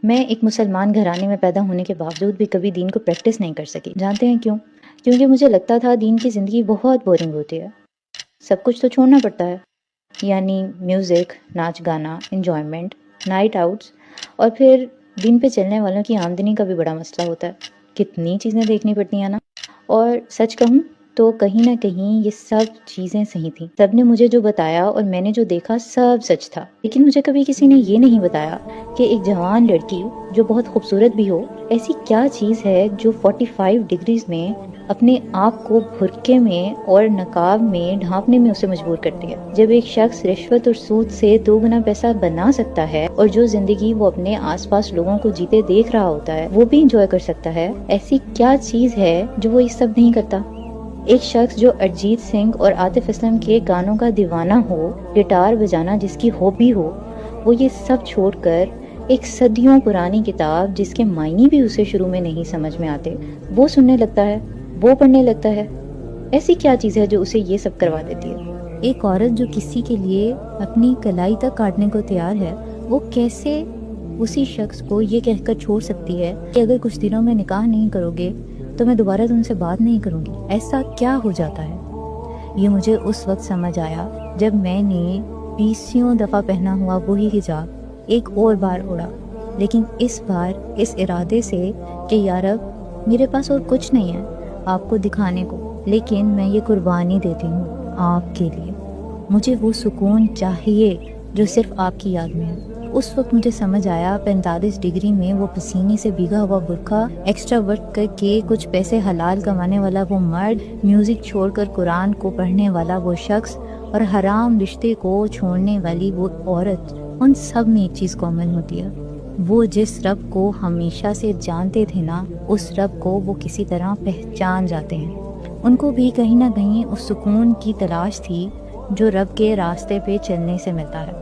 میں ایک مسلمان گھرانے میں پیدا ہونے کے باوجود بھی کبھی دین کو پریکٹس نہیں کر سکی. جانتے ہیں کیوں؟ کیونکہ مجھے لگتا تھا دین کی زندگی بہت بورنگ ہوتی ہے. سب کچھ تو چھوڑنا پڑتا ہے، یعنی میوزک، ناچ گانا، انجوائمنٹ، نائٹ آؤٹس، اور پھر دین پہ چلنے والوں کی آمدنی کا بھی بڑا مسئلہ ہوتا ہے. کتنی چیزیں دیکھنی پڑتی ہیں نا. اور سچ کہوں تو کہیں نہ کہیں یہ سب چیزیں صحیح تھیں. سب نے مجھے جو بتایا اور میں نے جو دیکھا سب سچ تھا. لیکن مجھے کبھی کسی نے یہ نہیں بتایا کہ ایک جوان لڑکی جو بہت خوبصورت بھی ہو، ایسی کیا چیز ہے جو 45 ڈگریز میں اپنے آپ کو برقعے میں اور نقاب میں ڈھانپنے میں اسے مجبور کرتی ہے. جب ایک شخص رشوت اور سود سے 2 گنا پیسہ بنا سکتا ہے اور جو زندگی وہ اپنے آس پاس لوگوں کو جیتے دیکھ رہا ہوتا ہے وہ بھی انجوائے کر سکتا ہے، ایسی کیا چیز ہے جو وہ یہ سب نہیں کرتا؟ ایک شخص جو ارجیت سنگھ اور عاطف اسلم کے گانوں کا دیوانہ ہو، گٹار بجانا جس کی ہابی ہو، وہ یہ سب چھوڑ کر ایک صدیوں پرانی کتاب جس کے معنی بھی اسے شروع میں نہیں سمجھ میں آتے وہ سننے لگتا ہے، وہ پڑھنے لگتا ہے. ایسی کیا چیز ہے جو اسے یہ سب کروا دیتی ہے؟ ایک عورت جو کسی کے لیے اپنی کلائی تک کاٹنے کو تیار ہے، وہ کیسے اسی شخص کو یہ کہہ کر چھوڑ سکتی ہے کہ اگر کچھ دنوں میں نکاح نہیں کرو گے تو میں دوبارہ تم سے بات نہیں کروں گی؟ ایسا کیا ہو جاتا ہے؟ یہ مجھے اس وقت سمجھ آیا جب میں نے 20 دفعہ پہنا ہوا وہی حجاب ایک اور بار اڑا، لیکن اس بار اس ارادے سے کہ یا رب میرے پاس اور کچھ نہیں ہے آپ کو دکھانے کو، لیکن میں یہ قربانی دیتی ہوں آپ کے لیے. مجھے وہ سکون چاہیے جو صرف آپ کی یاد میں ہے. اس وقت مجھے سمجھ آیا 45 ڈگری میں وہ پسینے سے بھیگا ہوا برقع، ایکسٹرا ورک کر کے کچھ پیسے حلال کمانے والا وہ مرد، میوزک چھوڑ کر قرآن کو پڑھنے والا وہ شخص، اور حرام رشتے کو چھوڑنے والی وہ عورت، ان سب میں ایک چیز کامن ہوتی ہے. وہ جس رب کو ہمیشہ سے جانتے تھے نا، اس رب کو وہ کسی طرح پہچان جاتے ہیں. ان کو بھی کہیں نہ کہیں اس سکون کی تلاش تھی جو رب کے راستے پہ چلنے سے ملتا ہے،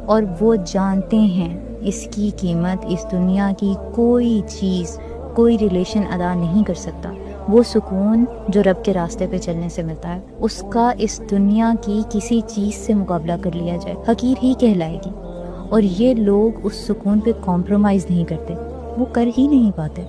اور وہ جانتے ہیں اس کی قیمت اس دنیا کی کوئی چیز، کوئی ریلیشن ادا نہیں کر سکتا. وہ سکون جو رب کے راستے پہ چلنے سے ملتا ہے، اس کا اس دنیا کی کسی چیز سے مقابلہ کر لیا جائے حقیر ہی کہلائے گی. اور یہ لوگ اس سکون پہ کمپرومائز نہیں کرتے، وہ کر ہی نہیں پاتے.